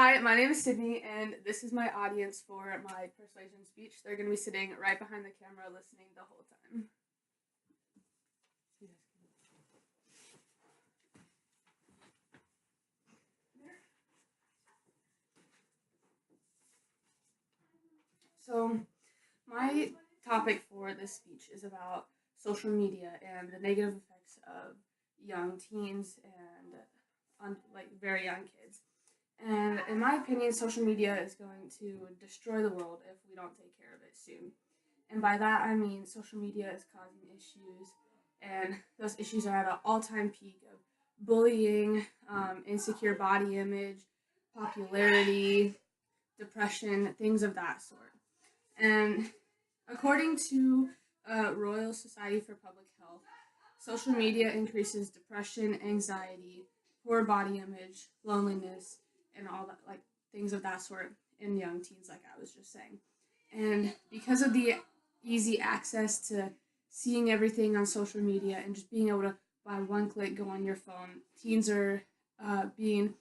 Hi, my name is Sydney, and this is my audience for my persuasion speech. They're going to be sitting right behind the camera listening the whole time. So, my topic for this speech is about social media and the negative effects of young teens and like very young kids. And in my opinion, social media is going to destroy the world if we don't take care of it soon. And by that, I mean social media is causing issues, and those issues are at an all time peak of bullying, insecure body image, popularity, depression, things of that sort. And according to Royal Society for Public Health, social media increases depression, anxiety, poor body image, loneliness, and all that, like things of that sort in young teens, like I was just saying. And because of the easy access to seeing everything on social media and just being able to, by one click, go on your phone, teens are being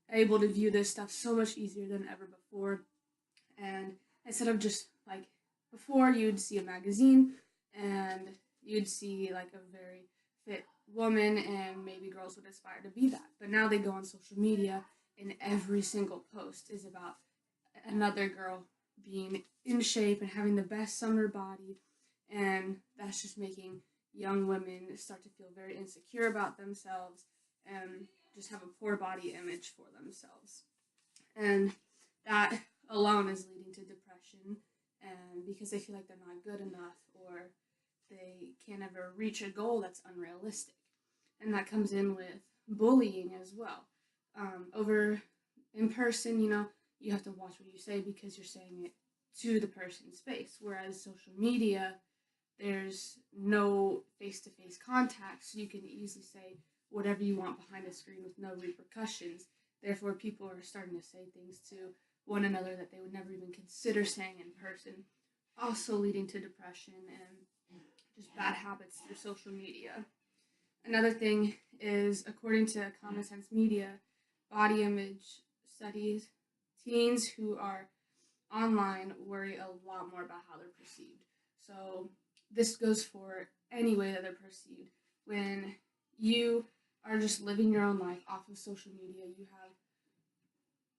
able to view this stuff so much easier than ever before. And instead of just like before, you'd see a magazine and you'd see like a very fit woman, and maybe girls would aspire to be that. But now they go on social media, and every single post is about another girl being in shape and having the best summer body, and that's just making young women start to feel very insecure about themselves and just have a poor body image for themselves. And that alone is leading to depression, and because they feel like they're not good enough or they can't ever reach a goal that's unrealistic. And that comes in with bullying as well. Over in person, you have to watch what you say because you're saying it to the person's face. Whereas social media, there's no face to face contact, so you can easily say whatever you want behind a screen with no repercussions. Therefore, people are starting to say things to one another that they would never even consider saying in person, also leading to depression and just bad habits through social media. Another thing is, according to Common Sense Media, body image studies, teens who are online worry a lot more about how they're perceived. So this goes for any way that they're perceived. When you are just living your own life off of social media, you have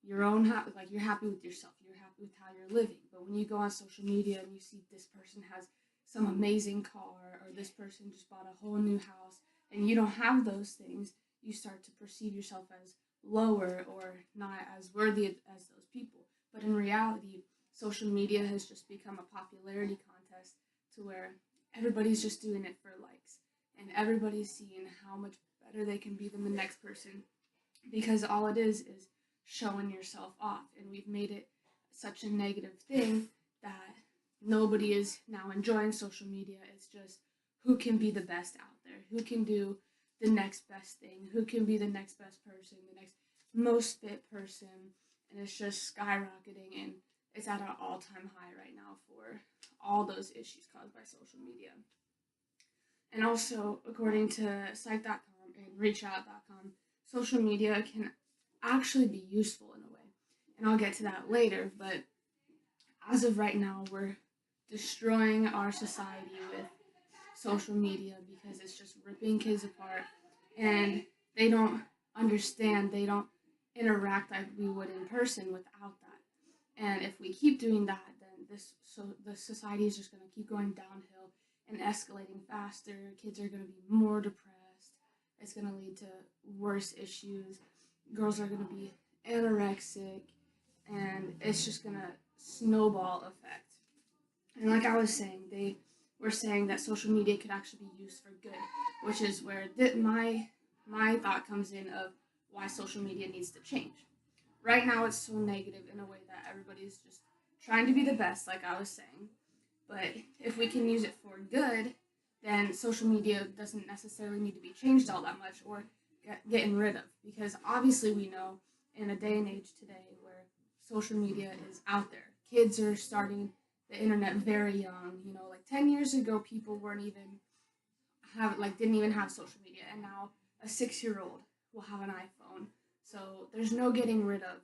your own, like you're happy with yourself, you're happy with how you're living. But when you go on social media and you see this person has some amazing car, or this person just bought a whole new house, and you don't have those things, you start to perceive yourself as lower or not as worthy as those people. But in reality, social media has just become a popularity contest to where everybody's just doing it for likes, and everybody's seeing how much better they can be than the next person, because all it is showing yourself off. And we've made it such a negative thing that nobody is now enjoying social media. It's just who can be the best out there, who can do the next best thing, who can be the next best person, the next most fit person, and it's just skyrocketing, and it's at an all-time high right now for all those issues caused by social media. And also, according to psych.com and reachout.com, social media can actually be useful in a way. And I'll get to that later, but as of right now, we're destroying our society with social media because it's just ripping kids apart, and they don't understand, they don't interact like we would in person without that. And if we keep doing that, then the society is just going to keep going downhill and escalating faster. Kids are going to be more depressed. It's going to lead to worse issues. Girls are going to be anorexic, and it's just going to snowball effect. And like I was saying, they were saying that social media could actually be used for good, which is where my thought comes in of why social media needs to change. Right now, it's so negative in a way that everybody's just trying to be the best, like I was saying. But if we can use it for good, then social media doesn't necessarily need to be changed all that much or getting rid of. Because obviously we know in a day and age today where social media is out there, kids are starting the internet very young. Like 10 years ago, people weren't even didn't even have social media, and now a 6-year-old will have an iPhone. So there's no getting rid of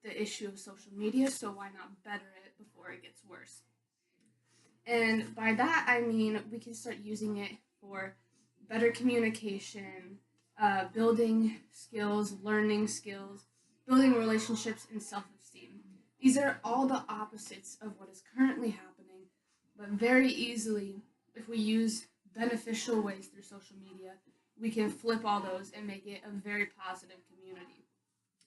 the issue of social media, so why not better it before it gets worse? And by that, I mean we can start using it for better communication, building skills, learning skills, building relationships, and self esteem. These are all the opposites of what is currently happening, but very easily, if we use beneficial ways through social media, we can flip all those and make it a very positive community.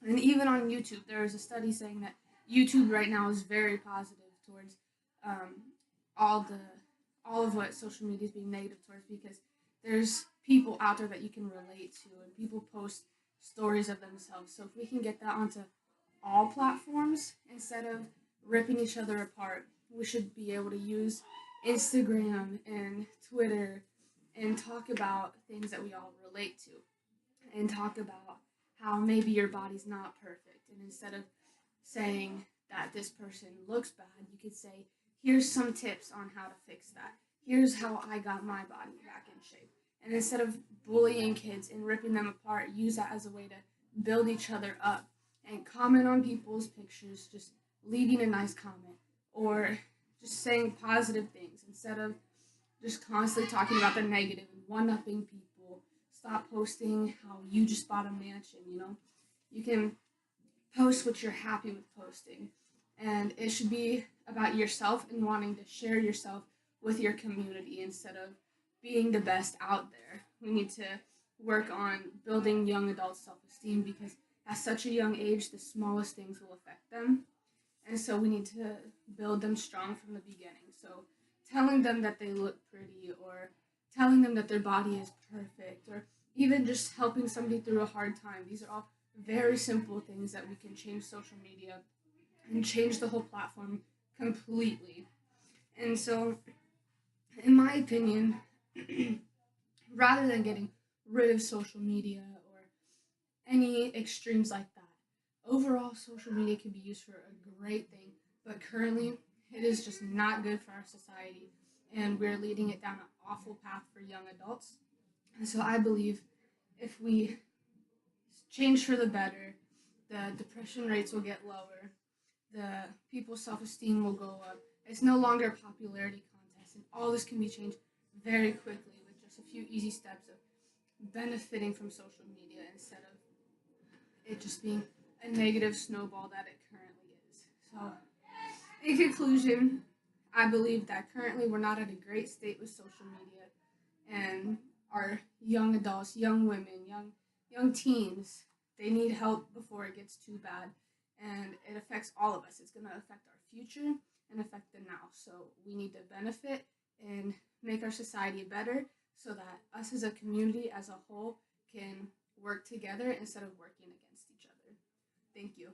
And even on YouTube, there is a study saying that YouTube right now is very positive towards um, all the all of what social media is being negative towards, because there's people out there that you can relate to and people post stories of themselves. So if we can get that onto all platforms instead of ripping each other apart, we should be able to use Instagram and Twitter and talk about things that we all relate to, and talk about how maybe your body's not perfect. And instead of saying that this person looks bad, you could say, here's some tips on how to fix that. Here's how I got my body back in shape. And instead of bullying kids and ripping them apart, use that as a way to build each other up and comment on people's pictures, just leaving a nice comment or just saying positive things instead of just constantly talking about the negative and one upping people. Stop posting how you just bought a mansion, you know? You can post what you're happy with posting. And it should be about yourself and wanting to share yourself with your community instead of being the best out there. We need to work on building young adults' self esteem, because at such a young age, the smallest things will affect them. And so we need to build them strong from the beginning. So telling them that they look pretty, or telling them that their body is perfect, or even just helping somebody through a hard time. These are all very simple things that we can change social media and change the whole platform completely. And so, in my opinion, rather than getting rid of social media or any extremes like that, overall, social media can be used for a great thing, but currently, it is just not good for our society, and we're leading it down an awful path for young adults. And so, I believe if we change for the better, the depression rates will get lower, the people's self esteem will go up. It's no longer a popularity contest, and all this can be changed very quickly with just a few easy steps of benefiting from social media instead of it just being a negative snowball that it currently is. So, in conclusion, I believe that currently we're not at a great state with social media, and our young adults, young women, young teens, they need help before it gets too bad, and it affects all of us. It's going to affect our future and affect the now. So we need to benefit and make our society better so that us as a community as a whole can work together instead of working against each other. Thank you.